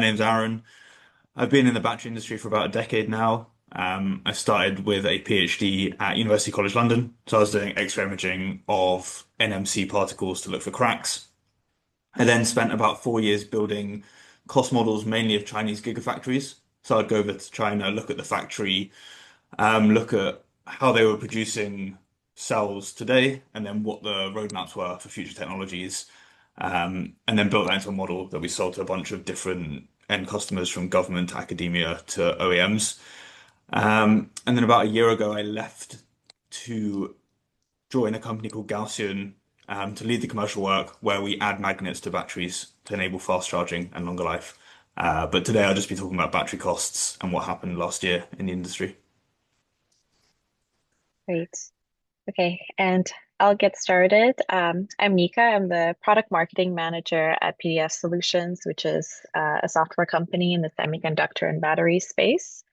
name's Aaron. I've been in the battery industry for about a decade now. I started with a PhD at University College London. So I was doing X-ray imaging of NMC particles to look for cracks. I then spent about 4 years building cost models mainly of Chinese gigafactories. So I'd go over to China, look at the factory, look at how they were producing cells today, and then what the roadmaps were for future technologies. And then built that into a model that we sold to a bunch of different end customers from government to academia to OEMs. And then about a year ago, I left to join a company called Gaussian to lead the commercial work where we add magnets to batteries to enable fast charging and longer life. But today I'll just be talking about battery costs and what happened last year in the industry. Great. Okay, and I'll get started. I'm Nika. I'm the product marketing manager at PDF Solutions, which is a software company in the semiconductor and battery space.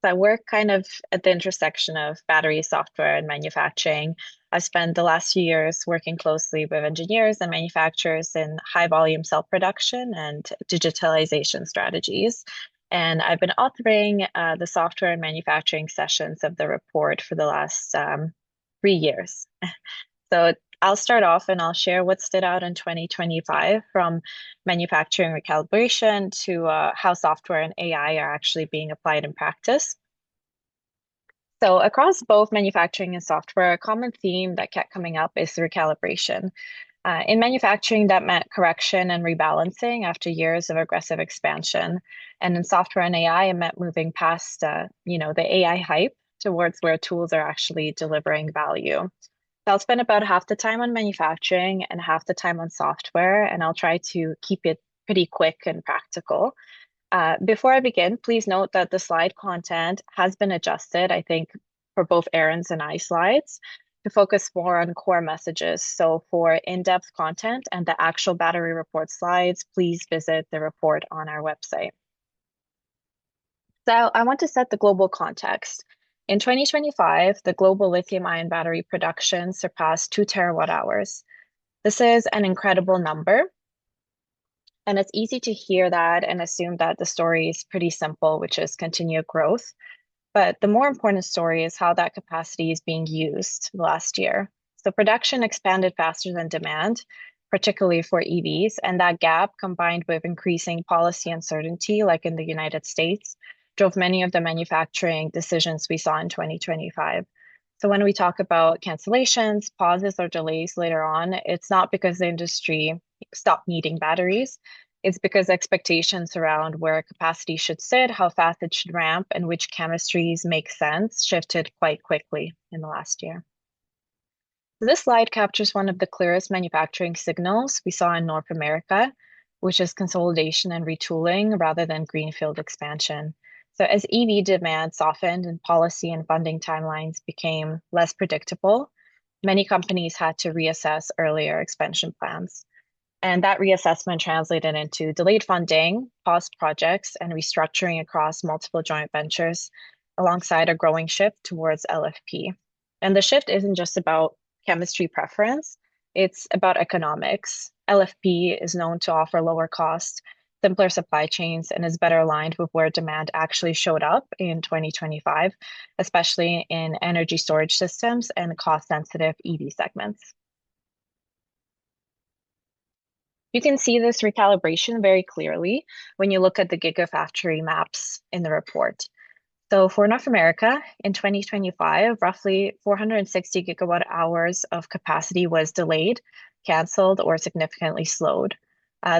So I work kind of at the intersection of battery software and manufacturing. I've spent the last few years working closely with engineers and manufacturers in high volume cell production and digitalization strategies. And I've been authoring the software and manufacturing sessions of the report for the last 3 years. So I'll start off and I'll share what stood out in 2025 from manufacturing recalibration to how software and AI are actually being applied in practice. So across both manufacturing and software, a common theme that kept coming up is recalibration. In manufacturing, that meant correction and rebalancing after years of aggressive expansion. And in software and AI, it meant moving past, the AI hype towards where tools are actually delivering value. So I'll spend about half the time on manufacturing and half the time on software, and I'll try to keep it pretty quick and practical. Before I begin, please note that the slide content has been adjusted, I think, for both Aaron's and I slides to focus more on core messages. So for in-depth content and the actual battery report slides, please visit the report on our website. So I want to set the global context. In 2025, the global lithium-ion battery production surpassed 2 terawatt hours. This is an incredible number, and it's easy to hear that and assume that the story is pretty simple, which is continued growth. But the more important story is how that capacity is being used last year. So production expanded faster than demand, particularly for EVs, and that gap combined with increasing policy uncertainty, like in the United States, drove many of the manufacturing decisions we saw in 2025. So when we talk about cancellations, pauses, or delays later on, it's not because the industry stopped needing batteries. It's because expectations around where capacity should sit, how fast it should ramp, and which chemistries make sense shifted quite quickly in the last year. So this slide captures one of the clearest manufacturing signals we saw in North America, which is consolidation and retooling rather than greenfield expansion. So as EV demand softened and policy and funding timelines became less predictable, many companies had to reassess earlier expansion plans. And that reassessment translated into delayed funding, paused projects, and restructuring across multiple joint ventures, alongside a growing shift towards LFP. And the shift isn't just about chemistry preference, it's about economics. LFP is known to offer lower cost, simpler supply chains, and is better aligned with where demand actually showed up in 2025, especially in energy storage systems and cost-sensitive EV segments. You can see this recalibration very clearly when you look at the gigafactory maps in the report. So for North America, in 2025, roughly 460 gigawatt hours of capacity was delayed, canceled, or significantly slowed.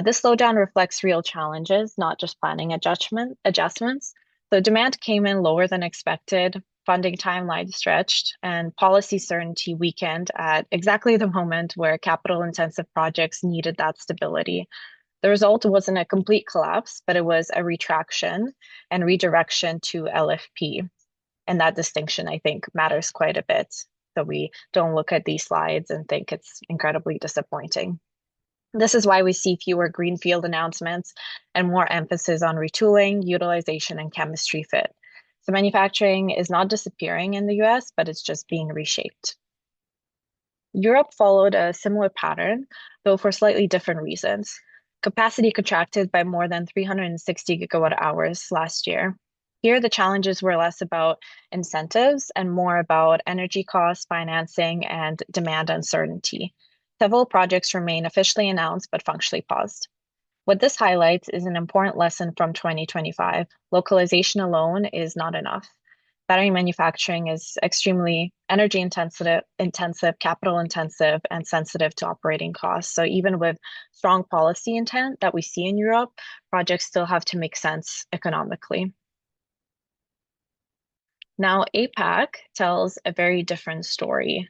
This slowdown reflects real challenges, not just planning adjustments. So demand came in lower than expected, funding timelines stretched, and policy certainty weakened at exactly the moment where capital-intensive projects needed that stability. The result wasn't a complete collapse, but it was a retraction and redirection to LFP. And that distinction, I think, matters quite a bit. So we don't look at these slides and think it's incredibly disappointing. This is why we see fewer greenfield announcements and more emphasis on retooling, utilization, and chemistry fit. So manufacturing is not disappearing in the US, but it's just being reshaped. Europe followed a similar pattern, though for slightly different reasons. Capacity contracted by more than 360 gigawatt hours last year. Here, the challenges were less about incentives and more about energy costs, financing, and demand uncertainty. Several projects remain officially announced but functionally paused. What this highlights is an important lesson from 2025. Localization alone is not enough. Battery manufacturing is extremely energy intensive, capital intensive, and sensitive to operating costs. So even with strong policy intent that we see in Europe, projects still have to make sense economically. Now, APAC tells a very different story.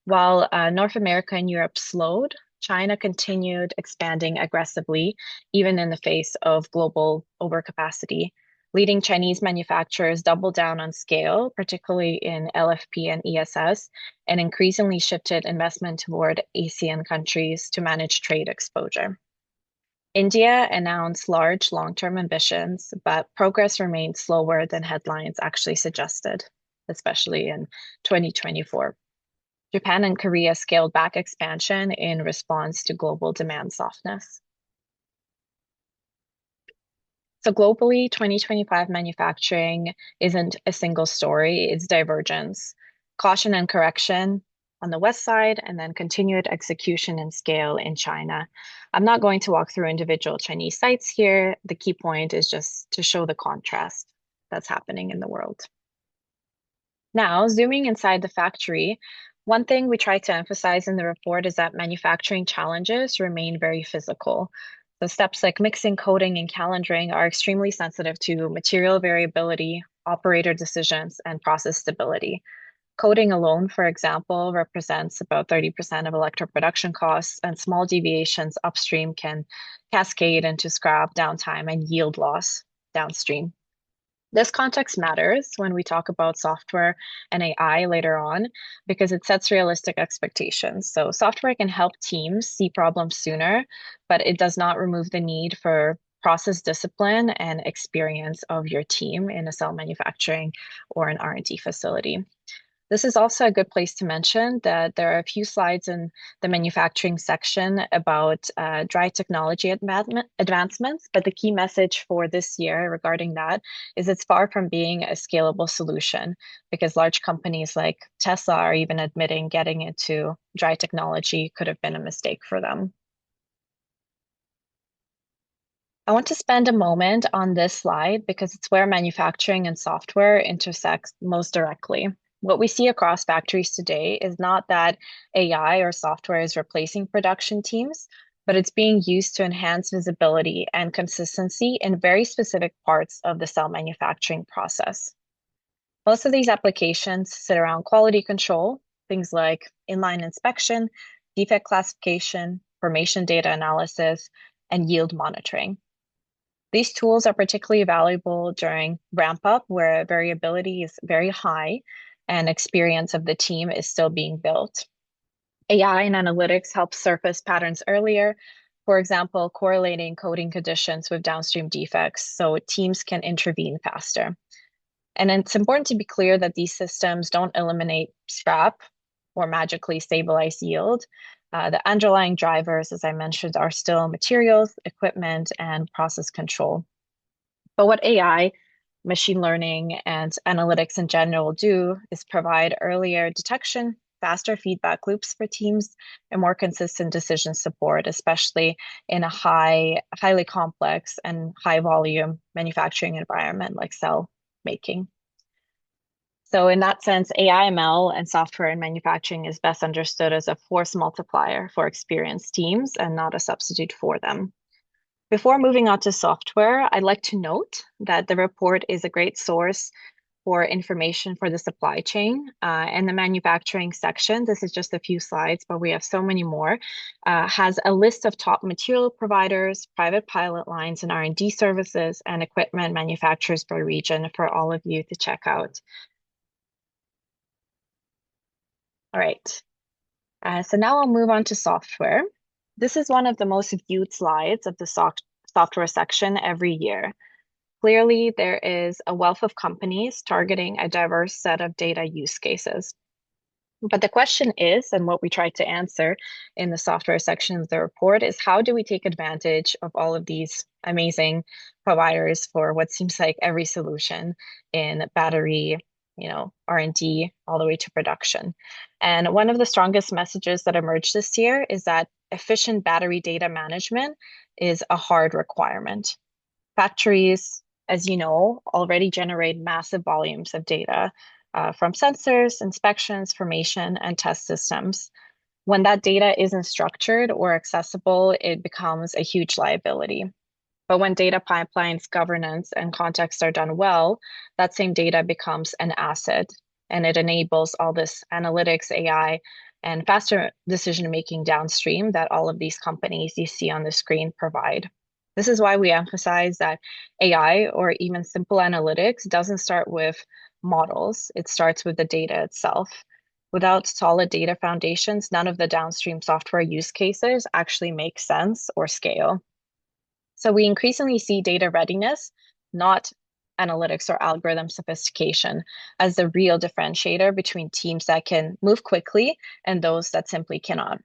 While North America and Europe slowed, China continued expanding aggressively, even in the face of global overcapacity. Leading Chinese manufacturers doubled down on scale, particularly in LFP and ESS, and increasingly shifted investment toward ASEAN countries to manage trade exposure. India announced large long-term ambitions, but progress remained slower than headlines actually suggested, especially in 2024. Japan and Korea scaled back expansion in response to global demand softness. So globally, 2025 manufacturing isn't a single story, it's divergence. Caution and correction on the West side, and then continued execution and scale in China. I'm not going to walk through individual Chinese sites here. The key point is just to show the contrast that's happening in the world. Now, zooming inside the factory, one thing we try to emphasize in the report is that manufacturing challenges remain very physical. So steps like mixing, coating, and calendaring are extremely sensitive to material variability, operator decisions, and process stability. Coating alone, for example, represents about 30% of electro production costs, and small deviations upstream can cascade into scrap, downtime, and yield loss downstream. This context matters when we talk about software and AI later on because it sets realistic expectations. So, software can help teams see problems sooner, but it does not remove the need for process discipline and experience of your team in a cell manufacturing or an R&D facility. This is also a good place to mention that there are a few slides in the manufacturing section about dry technology advancements, but the key message for this year regarding that is it's far from being a scalable solution because large companies like Tesla are even admitting getting into dry technology could have been a mistake for them. I want to spend a moment on this slide because it's where manufacturing and software intersect most directly. What we see across factories today is not that AI or software is replacing production teams, but it's being used to enhance visibility and consistency in very specific parts of the cell manufacturing process. Most of these applications sit around quality control, things like inline inspection, defect classification, formation data analysis, and yield monitoring. These tools are particularly valuable during ramp up where variability is very high and experience of the team is still being built. AI and analytics help surface patterns earlier, for example, correlating coding conditions with downstream defects so teams can intervene faster. And it's important to be clear that these systems don't eliminate scrap or magically stabilize yield. The underlying drivers, as I mentioned, are still materials, equipment, and process control. But what AI, machine learning, and analytics in general do is provide earlier detection, faster feedback loops for teams, and more consistent decision support, especially in a highly complex and high volume manufacturing environment like cell making. So in that sense, AI/ML and software in manufacturing is best understood as a force multiplier for experienced teams and not a substitute for them. Before moving on to software, I'd like to note that the report is a great source for information for the supply chain and the manufacturing section. This is just a few slides, but we have so many more. Has a list of top material providers, private pilot lines, and R&D services, and equipment manufacturers by region for all of you to check out. All right. So now I'll move on to software. This is one of the most viewed slides of the software section every year. Clearly, there is a wealth of companies targeting a diverse set of data use cases. But the question is, and what we tried to answer in the software section of the report is how do we take advantage of all of these amazing providers for what seems like every solution in battery, R&D all the way to production. And one of the strongest messages that emerged this year is that efficient battery data management is a hard requirement. Factories, as you know, already generate massive volumes of data from sensors, inspections, formation, and test systems. When that data isn't structured or accessible, it becomes a huge liability. But when data pipelines, governance, and context are done well, that same data becomes an asset and it enables all this analytics, AI, and faster decision making downstream that all of these companies you see on the screen provide. This is why we emphasize that AI or even simple analytics doesn't start with models, it starts with the data itself. Without solid data foundations, none of the downstream software use cases actually make sense or scale. So we increasingly see data readiness, not analytics or algorithm sophistication, as the real differentiator between teams that can move quickly and those that simply cannot.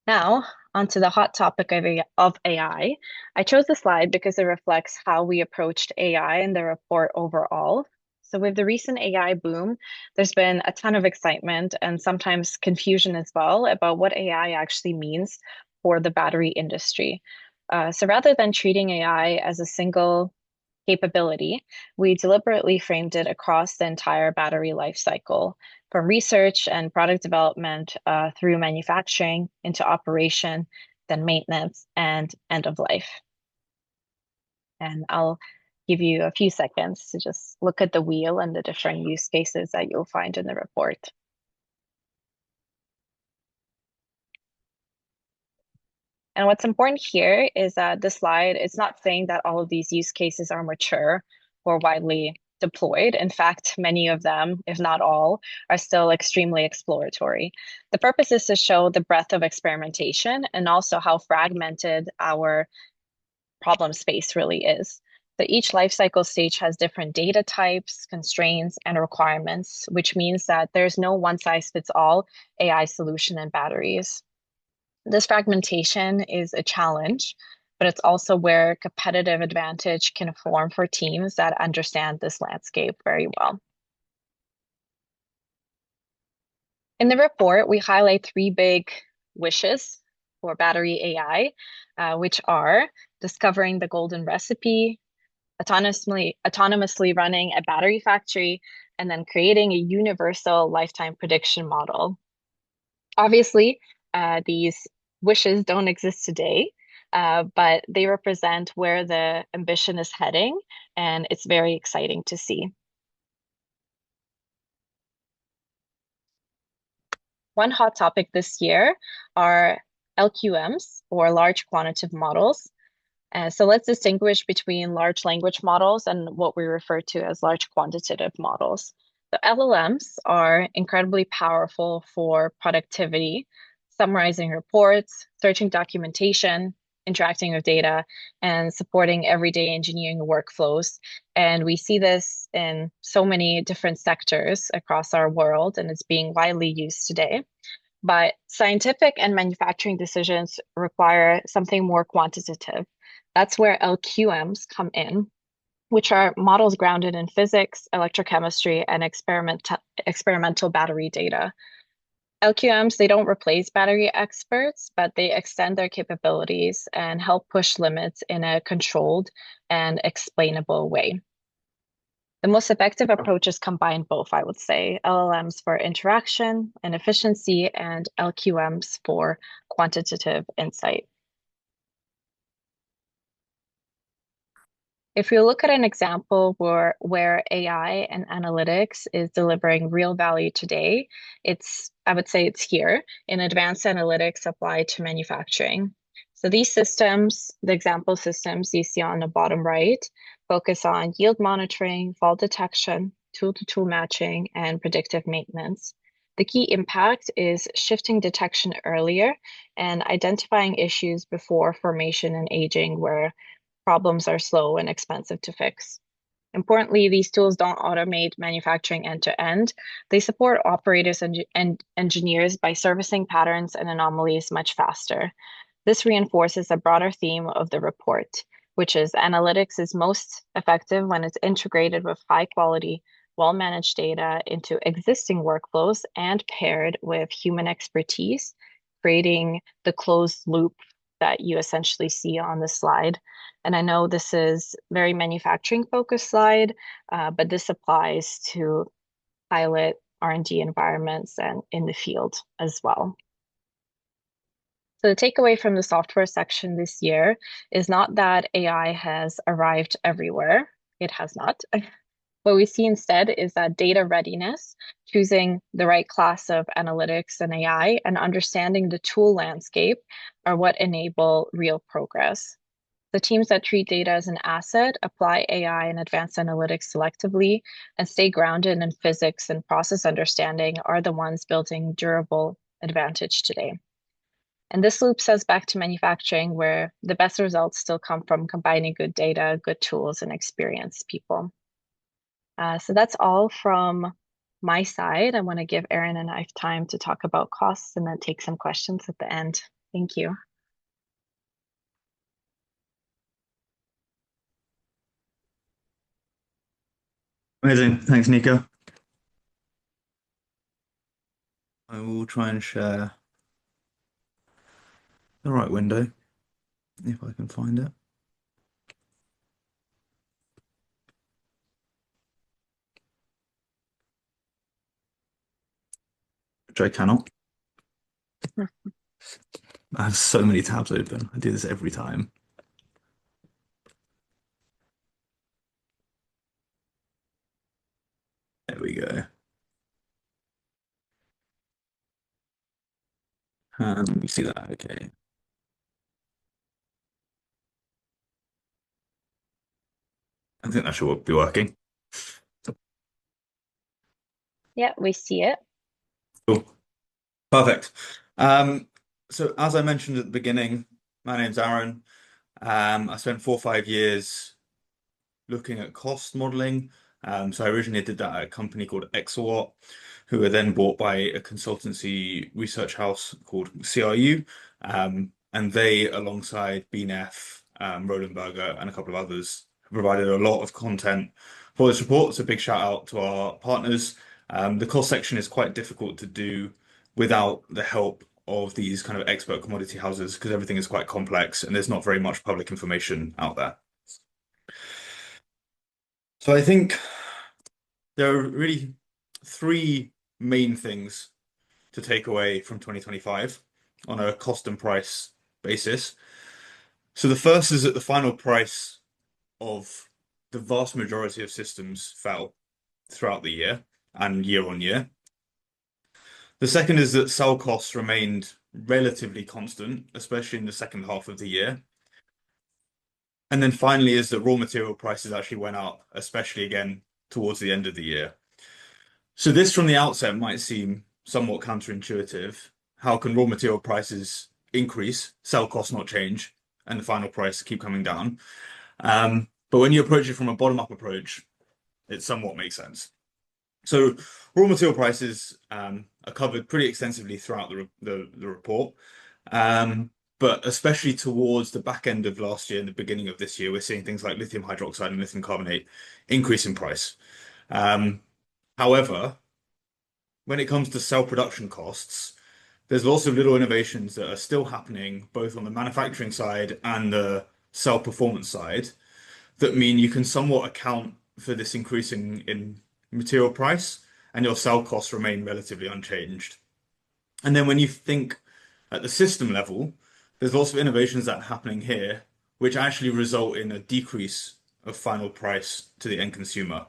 Now, onto the hot topic of AI. I chose the slide because it reflects how we approached AI in the report overall. So, with the recent AI boom, there's been a ton of excitement and sometimes confusion as well about what AI actually means for the battery industry. So, rather than treating AI as a single capability, we deliberately framed it across the entire battery life cycle, from research and product development through manufacturing into operation, then maintenance and end of life. And I'll give you a few seconds to just look at the wheel and the different use cases that you'll find in the report. And what's important here is that this slide is not saying that all of these use cases are mature or widely deployed. In fact, many of them, if not all, are still extremely exploratory. The purpose is to show the breadth of experimentation and also how fragmented our problem space really is. So each lifecycle stage has different data types, constraints, and requirements, which means that there's no one size fits all AI solution in batteries. This fragmentation is a challenge, but it's also where competitive advantage can form for teams that understand this landscape very well. In the report, we highlight three big wishes for battery AI, which are discovering the golden recipe, autonomously running a battery factory, and then creating a universal lifetime prediction model. Obviously, these wishes don't exist today, but they represent where the ambition is heading, and it's very exciting to see. One hot topic this year are LQMs, or large quantitative models. So let's distinguish between large language models and what we refer to as large quantitative models. The LLMs are incredibly powerful for productivity, summarizing reports, searching documentation, interacting with data, and supporting everyday engineering workflows. And we see this in so many different sectors across our world, and it's being widely used today. But scientific and manufacturing decisions require something more quantitative. That's where LQMs come in, which are models grounded in physics, electrochemistry, and experimental battery data. LQMs, they don't replace battery experts, but they extend their capabilities and help push limits in a controlled and explainable way. The most effective approaches combine both, I would say, LLMs for interaction and efficiency and LQMs for quantitative insight. If you look at an example where AI and analytics is delivering real value today, I would say it's here in advanced analytics applied to manufacturing. So these systems, the example systems you see on the bottom right, focus on yield monitoring, fault detection, tool-to-tool matching, and predictive maintenance. The key impact is shifting detection earlier and identifying issues before formation and aging where problems are slow and expensive to fix. Importantly, these tools don't automate manufacturing end to end. They support operators and engineers by servicing patterns and anomalies much faster. This reinforces a broader theme of the report, which is analytics is most effective when it's integrated with high quality, well managed data into existing workflows and paired with human expertise, creating the closed loop that you essentially see on the slide. And I know this is very manufacturing focused slide, but this applies to pilot R&D environments and in the field as well. So the takeaway from the software section this year is not that AI has arrived everywhere. It has not. What we see instead is that data readiness, choosing the right class of analytics and AI, and understanding the tool landscape are what enable real progress. The teams that treat data as an asset, apply AI and advanced analytics selectively, and stay grounded in physics and process understanding are the ones building durable advantage today. And this loops us back to manufacturing, where the best results still come from combining good data, good tools, and experienced people. So that's all from my side. I want to give Erin and I time to talk about costs and then take some questions at the end. Thank you. Amazing. Thanks, Nika. I will try and share the right window if I can find it, which I cannot. I have so many tabs open. I do this every time. There we go. You see that? Okay. I think that should be working. Yeah, we see it. Cool. Perfect. Um, so as I mentioned at the beginning, my name's Aaron. I spent 4 or 5 years looking at cost modeling. So I originally did that at a company called Exawatt, who were then bought by a consultancy research house called CRU. And they, alongside BNF, Roland Berger, and a couple of others, provided a lot of content for this report. So big shout out to our partners. The cost section is quite difficult to do without the help of these kind of expert commodity houses because everything is quite complex and there's not very much public information out there. So I think there are really three main things to take away from 2025 on a cost and price basis. So the first is that the final price of the vast majority of systems fell throughout the year and year on year. The second is that cell costs remained relatively constant, especially in the second half of the year. And then finally is that raw material prices actually went up, especially again towards the end of the year. So this from the outset might seem somewhat counterintuitive. How can raw material prices increase, cell costs not change, and the final price keep coming down? But when you approach it from a bottom-up approach, it somewhat makes sense. So raw material prices are covered pretty extensively throughout the report. Um, but especially towards the back end of last year and the beginning of this year, we're seeing things like lithium hydroxide and lithium carbonate increase in price. Um, However, when it comes to cell production costs, there's lots of little innovations that are still happening both on the manufacturing side and the cell performance side that mean you can somewhat account for this increasing in material price and your cell costs remain relatively unchanged. And then when you think at the system level, there's lots of innovations that are happening here, which actually result in a decrease of final price to the end consumer.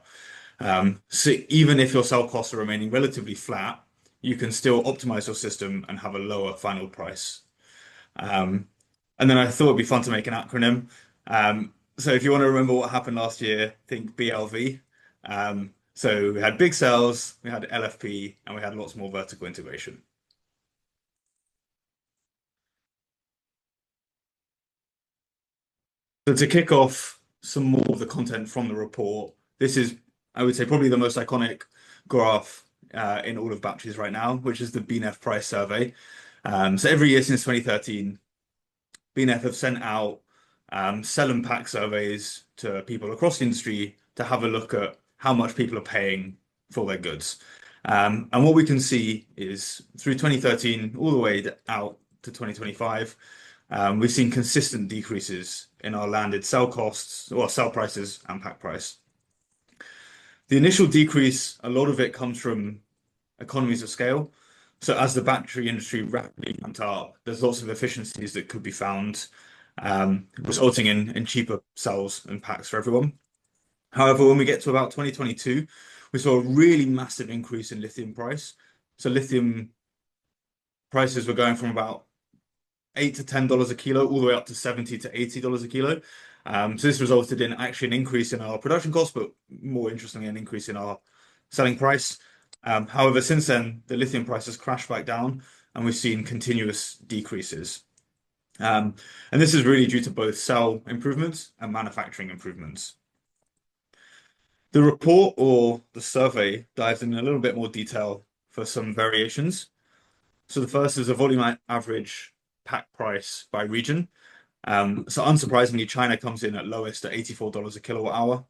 So even if your cell costs are remaining relatively flat, you can still optimize your system and have a lower final price. Um, and then I thought it'd be fun to make an acronym. So if you want to remember what happened last year, think BLV. So we had big cells, we had LFP, and we had lots more vertical integration. So to kick off some more of the content from the report, this is, I would say, probably the most iconic graph in all of batteries right now, which is the BNEF price survey. So every year since 2013, BNEF have sent out sell and pack surveys to people across the industry to have a look at how much people are paying for their goods. And what we can see is through 2013 all the way out to 2025, we've seen consistent decreases in our landed sell costs or sell prices and pack price. The initial decrease, a lot of it comes from economies of scale. So as the battery industry rapidly ramped up, there's lots of efficiencies that could be found, resulting in cheaper cells and packs for everyone. However, when we get to about 2022, we saw a really massive increase in lithium price. So lithium prices were going from about $8 to $10 a kilo, all the way up to $70 to $80 a kilo. So this resulted in actually an increase in our production costs, but more interestingly, an increase in our selling price. However, since then, the lithium price has crashed back down, and we've seen continuous decreases. And this is really due to both cell improvements and manufacturing improvements. The report or the survey dives in a little bit more detail for some variations. So the first is a volume average pack price by region. So unsurprisingly, China comes in at lowest at $84 a kilowatt hour.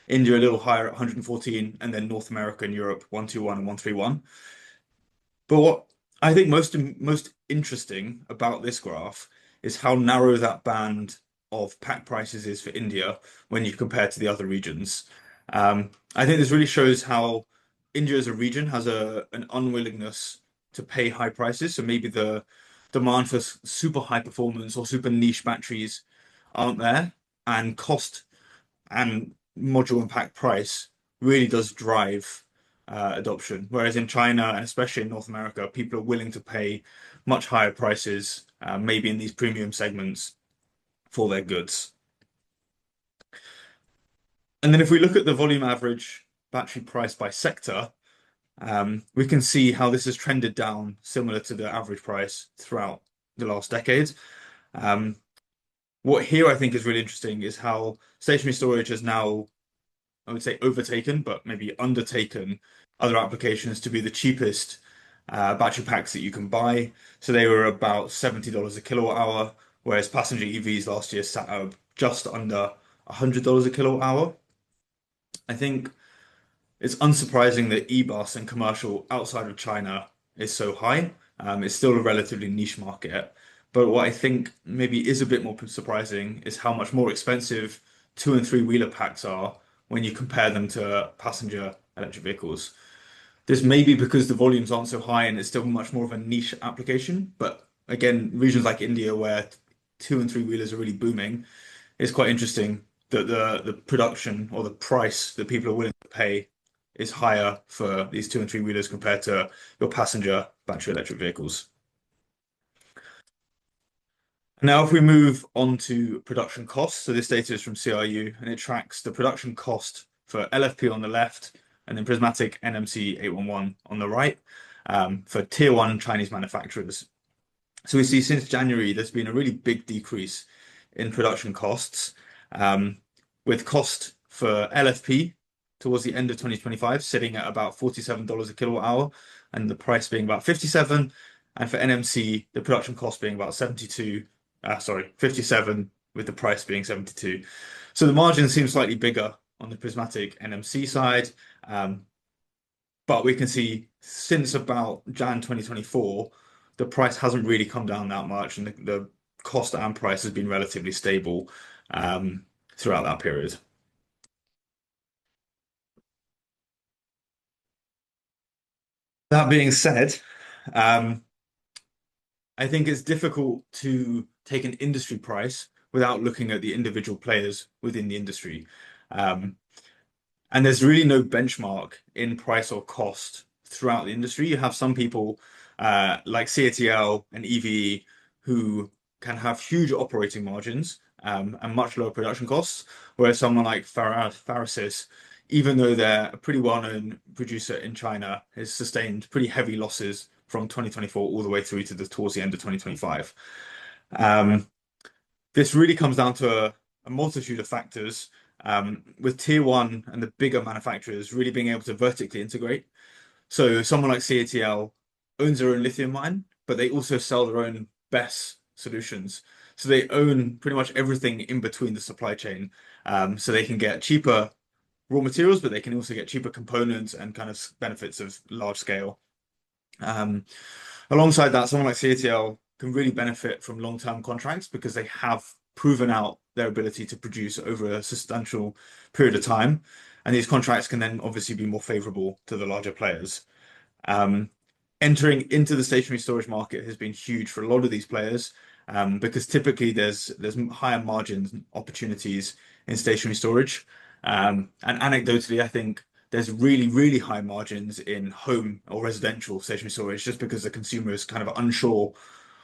India a little higher at 114, and then North America and Europe 121 and 131. But what I think most interesting about this graph is how narrow that band of pack prices is for India when you compare to the other regions. I think this really shows how India as a region has an unwillingness to pay high prices. So maybe the demand for super high performance or super niche batteries aren't there, and cost and module and pack price really does drive adoption. Whereas in China and especially in North America, people are willing to pay much higher prices, maybe in these premium segments for their goods. And then if we look at the volume average battery price by sector, we can see how this has trended down similar to the average price throughout the last decade. What here I think is really interesting is how stationary storage has now, I would say, overtaken, but maybe undertaken other applications to be the cheapest battery packs that you can buy. So they were about $70 a kilowatt hour, whereas passenger EVs last year sat at just under $100 a kilowatt hour. I think it's unsurprising that e-bus and commercial outside of China is so high. It's still a relatively niche market. But what I think maybe is a bit more surprising is how much more expensive two and three wheeler packs are when you compare them to passenger electric vehicles. This may be because the volumes aren't so high and it's still much more of a niche application. But again, regions like India where two and three wheelers are really booming, it's quite interesting that the production or the price that people are willing to pay is higher for these two and three wheelers compared to your passenger battery electric vehicles. Now, if we move on to production costs, so this data is from CRU and it tracks the production cost for LFP on the left and then prismatic NMC 811 on the right, for tier one Chinese manufacturers. So we see since January, there's been a really big decrease in production costs, with cost for LFP towards the end of 2025 sitting at about $47 a kilowatt hour and the price being about 57. And for NMC, the production cost being about 57 with the price being 72. So the margin seems slightly bigger on the prismatic NMC side. But we can see since about Jan 2024, the price hasn't really come down that much, and the cost and price has been relatively stable throughout that period. That being said, um, I think it's difficult to take an industry price without looking at the individual players within the industry. Um, And there's really no benchmark in price or cost throughout the industry. You have some people like CATL and EVE who can have huge operating margins and much lower production costs, whereas someone like Farasis, even though they're a pretty well-known producer in China, has sustained pretty heavy losses from 2024 all the way through to towards the end of 2025. Um, this really comes down to a multitude of factors. with tier one and the bigger manufacturers really being able to vertically integrate. So someone like CATL owns their own lithium mine, but they also sell their own BESS solutions. So they own pretty much everything in between the supply chain. So they can get cheaper raw materials, but they can also get cheaper components and kind of benefits of large scale. Um, Alongside that, someone like CATL can really benefit from long-term contracts because they have proven out their ability to produce over a substantial period of time. And these contracts can then obviously be more favorable to the larger players. Um, Entering into the stationary storage market has been huge for a lot of these players, because typically there's higher margins and opportunities in stationary storage. And anecdotally, I think there's really high margins in home or residential stationary storage just because the consumer is kind of unsure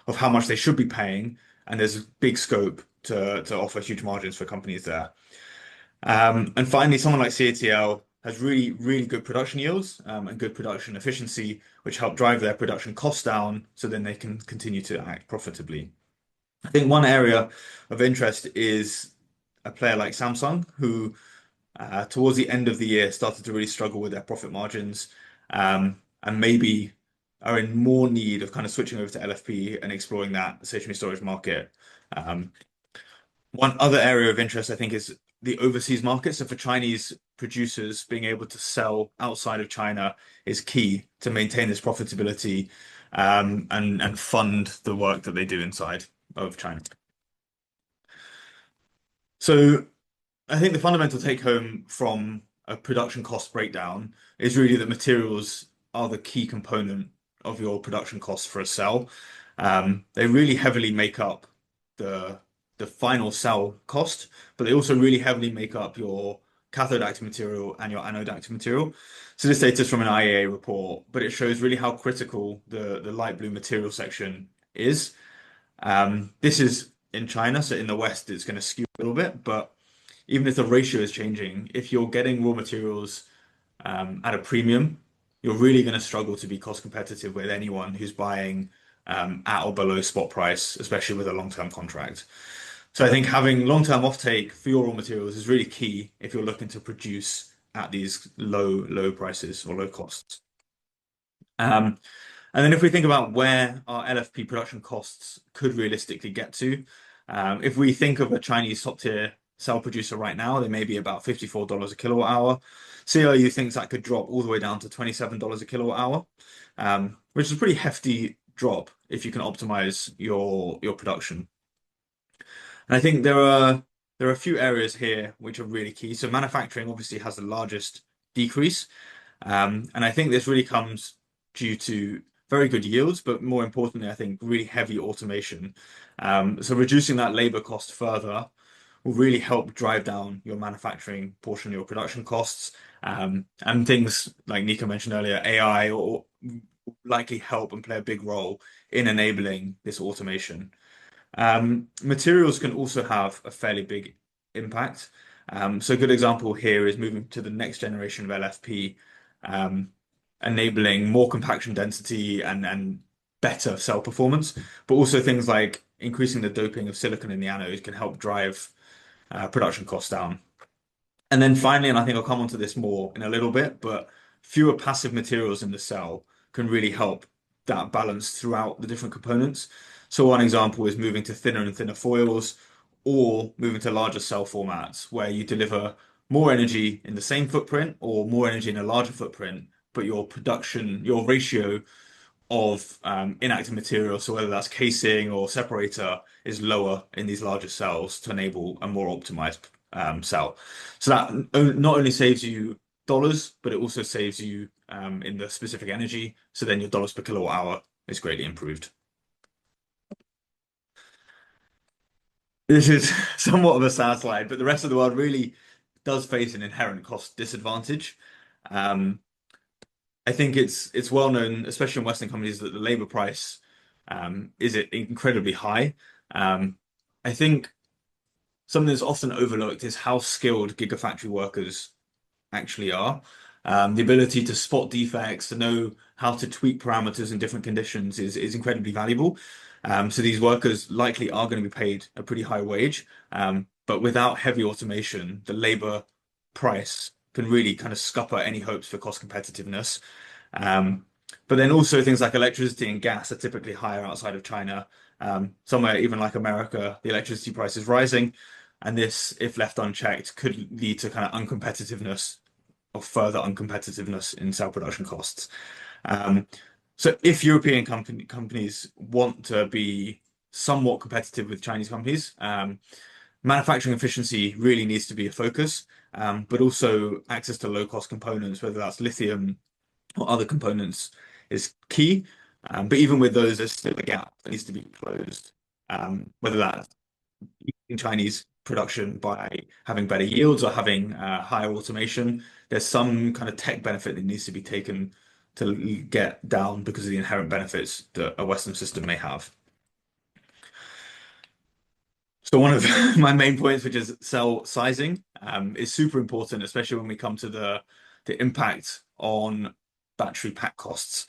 of how much they should be paying, and there's a big scope to offer huge margins for companies there. And finally, someone like CATL has really good production yields, and good production efficiency, which help drive their production costs down so then they can continue to act profitably. I think one area of interest is a player like Samsung, who towards the end of the year started to really struggle with their profit margins, and maybe are in more need of kind of switching over to LFP and exploring that stationary storage market. Um, One other area of interest, I think, is the overseas market. So for Chinese producers, being able to sell outside of China is key to maintain this profitability, and fund the work that they do inside of China. So I think the fundamental take home from a production cost breakdown is really that materials are the key component of your production costs for a cell. They really heavily make up the the final cell cost, but they also really heavily make up your cathode active material and your anode active material. So this data is from an IEA report, but it shows really how critical the light blue material section is. This is in China, so in the West it's going to skew a little bit, but even if the ratio is changing, if you're getting raw materials at a premium, you're really going to struggle to be cost competitive with anyone who's buying at or below spot price, especially with a long-term contract. So I think having long-term offtake for your raw materials is really key if you're looking to produce at these low prices or low costs. Um, and then if we think about where our LFP production costs could realistically get to, if we think of a Chinese top tier cell producer right now, they may be about $54 a kilowatt hour. CRU thinks that could drop all the way down to $27 a kilowatt hour, which is a pretty hefty drop if you can optimize your production. And I think there are a few areas here which are really key. So manufacturing obviously has the largest decrease. And I think this really comes due to very good yields, but more importantly, I think really heavy automation. So reducing that labor cost further will really help drive down your manufacturing portion of your production costs. And things like Nika mentioned earlier, AI or likely help and play a big role in enabling this automation. Materials can also have a fairly big impact. So a good example here is moving to the next generation of LFP, um, enabling more compaction density and better cell performance, but also things like increasing the doping of silicon in the anode can help drive production costs down. And then finally, and I think I'll come onto this more in a little bit, but fewer passive materials in the cell can really help that balance throughout the different components. So one example is moving to thinner and thinner foils or moving to larger cell formats where you deliver more energy in the same footprint or more energy in a larger footprint, but your ratio of inactive material, so whether that's casing or separator, is lower in these larger cells to enable a more optimized cell. So that not only saves you dollars, but it also saves you in the specific energy. So then your dollars per kilowatt hour is greatly improved. This is somewhat of a sad slide, but the rest of the world really does face an inherent cost disadvantage. Um, I think it's well known, especially in Western companies, that the labor price is incredibly high. Um, I think something that's often overlooked is how skilled gigafactory workers actually are. The ability to spot defects, to know how to tweak parameters in different conditions is incredibly valuable. So these workers likely are going to be paid a pretty high wage. But without heavy automation, the labor price can really kind of scupper any hopes for cost competitiveness. Um, but then also things like electricity and gas are typically higher outside of China. Somewhere even like America, the electricity price is rising, and this, if left unchecked, could lead to kind of uncompetitiveness or further uncompetitiveness in cell production costs. Um, so if European companies want to be somewhat competitive with Chinese companies, manufacturing efficiency really needs to be a focus, but also access to low-cost components, whether that's lithium or other components, is key. But even with those, there's still a gap that needs to be closed. Whether that's in Chinese production by having better yields or having higher automation, there's some kind of tech benefit that needs to be taken to get down because of the inherent benefits that a Western system may have. So one of my main points, which is cell sizing, is super important, especially when we come to the impact on battery pack costs.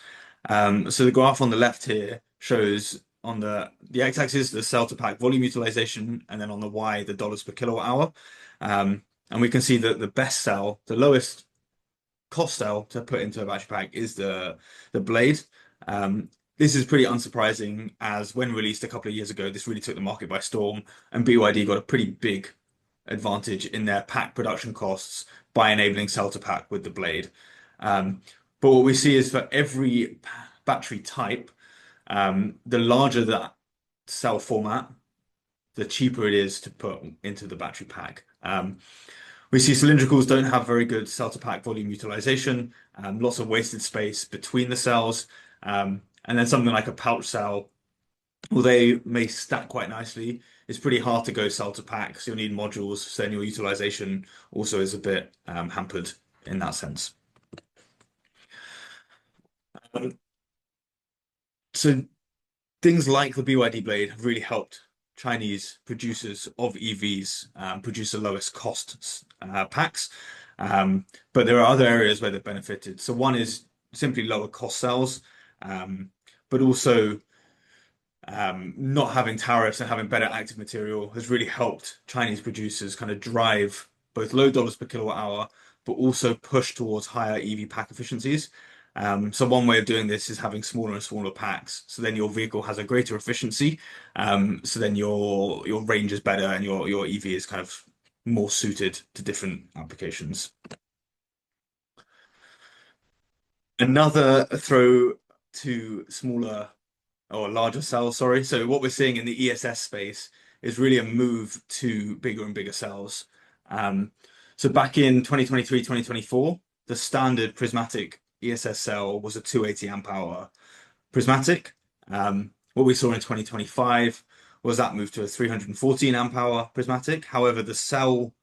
So the graph on the left here shows on the x-axis the cell to pack volume utilization, and then on the y the dollars per kilowatt hour. And we can see that the best cell, the lowest cost cell to put into a battery pack is the blade. Um, this is pretty unsurprising as when released a couple of years ago, this really took the market by storm, and BYD got a pretty big advantage in their pack production costs by enabling cell to pack with the blade. Um, but what we see is for every battery type, the larger that cell format, the cheaper it is to put into the battery pack. We see cylindricals don't have very good cell to pack volume utilization, lots of wasted space between the cells. And then something like a pouch cell, well, they may stack quite nicely. It's pretty hard to go cell to pack, so you'll need modules. So then your utilization also is a bit hampered in that sense. Um, so things like the BYD blade have really helped Chinese producers of EVs produce the lowest cost packs. But there are other areas where they've benefited. So one is simply lower cost cells, um, but also not having tariffs and having better active material has really helped Chinese producers kind of drive both low dollars per kilowatt hour, but also push towards higher EV pack efficiencies. So one way of doing this is having smaller and smaller packs. So then your vehicle has a greater efficiency. So then your range is better and your EV is kind of more suited to different applications. Another throw to smaller or larger cells, sorry. So what we're seeing in the ESS space is really a move to bigger and bigger cells. Um, so back in 2023, 2024, the standard prismatic ESS cell was a 280 amp hour prismatic. What we saw in 2025 was that move to a 314 amp hour prismatic. However, the cell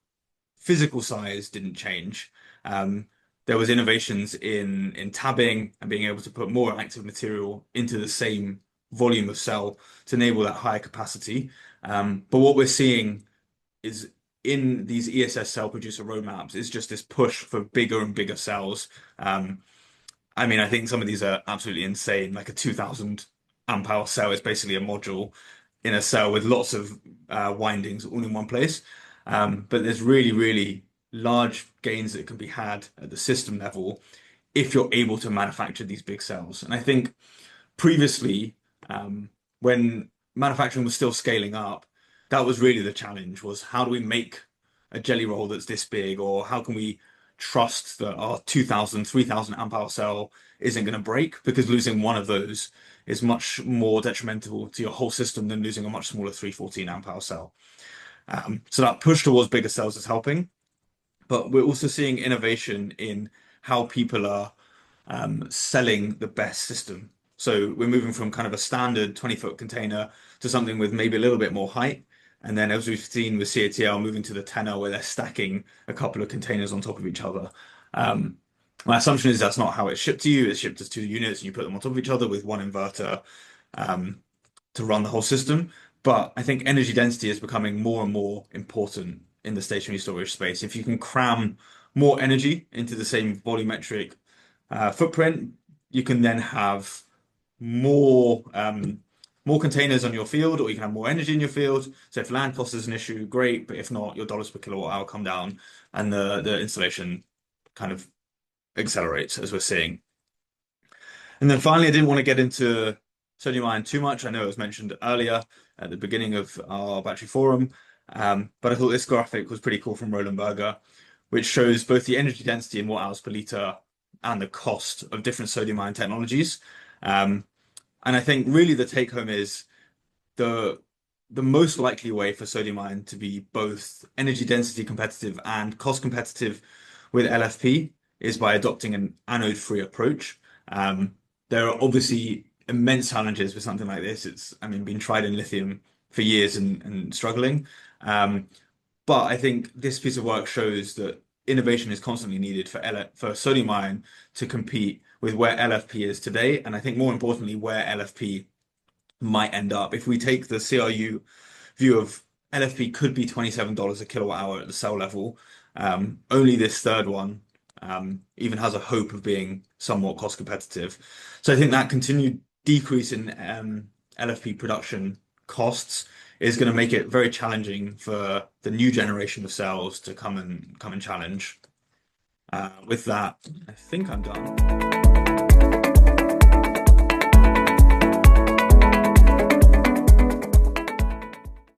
physical size didn't change. Um, there was innovations in tabbing and being able to put more active material into the same volume of cell to enable that higher capacity. But what we're seeing is in these ESS cell producer roadmaps is just this push for bigger and bigger cells. I mean, I think some of these are absolutely insane. Like a 2000 amp hour cell is basically a module in a cell with lots of windings all in one place. But there's really, really large gains that can be had at the system level if you're able to manufacture these big cells. And I think previously, when manufacturing was still scaling up, that was really the challenge was how do we make a jelly roll that's this big, or how can we trust that our 2000, 3000 amp hour cell isn't going to break because losing one of those is much more detrimental to your whole system than losing a much smaller 314 amp hour cell. So that push towards bigger cells is helping, but we're also seeing innovation in how people are selling the best system. So we're moving from kind of a standard 20-foot container to something with maybe a little bit more height. And then as we've seen with CATL moving to the tenor where they're stacking a couple of containers on top of each other. Um, my assumption is that's not how it's shipped to you. It's shipped as two units and you put them on top of each other with one inverter to run the whole system. But I think energy density is becoming more and more important in the stationary storage space. If you can cram more energy into the same volumetric footprint, you can then have more more containers on your field, or you can have more energy in your field. So if land cost is an issue, great, but if not, your dollars per kilowatt hour come down, and the installation kind of accelerates as we're seeing. And then finally, I didn't want to get into sodium ion too much. I know it was mentioned earlier at the beginning of our battery forum, but I thought this graphic was pretty cool from Roland Berger, which shows both the energy density in watt hours per liter and the cost of different sodium ion technologies. Um, and I think really the take home is the the most likely way for sodium ion to be both energy density competitive and cost competitive with LFP is by adopting an anode-free approach. Um, there are obviously immense challenges with something like this. It's, I mean, been tried in lithium for years and struggling. Um, but I think this piece of work shows that innovation is constantly needed for sodium ion to compete with where LFP is today, and I think more importantly, where LFP might end up. If we take the CRU view of LFP could be $27 a kilowatt hour at the cell level, only this third one even has a hope of being somewhat cost competitive. So I think that continued decrease in LFP production costs is going to make it very challenging for the new generation of cells to come and challenge. With that, I think I'm done.